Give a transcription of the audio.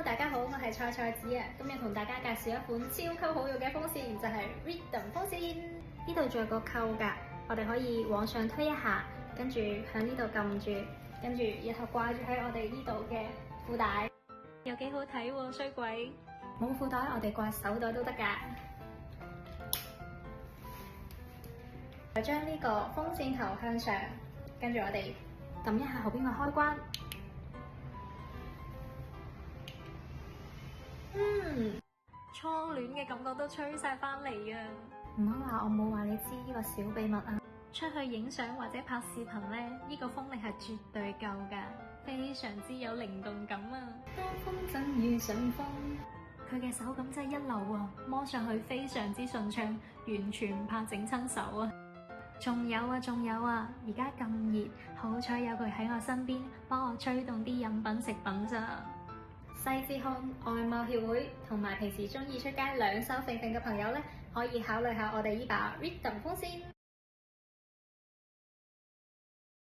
大家好，我係菜菜子啊，今日同大家介紹一款超級好用嘅風扇，就係 Rhythm 風扇。呢度仲有個扣㗎，我哋可以往上推一下，跟住喺呢度撳住，跟住然後掛住喺我哋呢度嘅褲帶，又幾好睇喎，衰鬼！冇褲帶我哋掛手袋都得㗎。就將呢個風扇頭向上，跟住我哋撳一下後邊嘅開關。初戀嘅感覺都吹晒翻嚟啊！唔好話我冇話你知呢個小秘密啊！出去影相或者拍視頻咧，呢個風力係絕對夠㗎，非常之有靈動感啊！當風箏遇上風，佢嘅手感真係一流啊，摸上去非常之順暢，完全唔怕整親手啊！仲有啊，而家咁熱，好彩有佢喺我身邊，幫我吹動啲飲品食品咋。細緻控外貌協會同埋平時中意出街兩手揈揈嘅朋友咧，可以考慮下我哋呢把 Rhythm 風扇。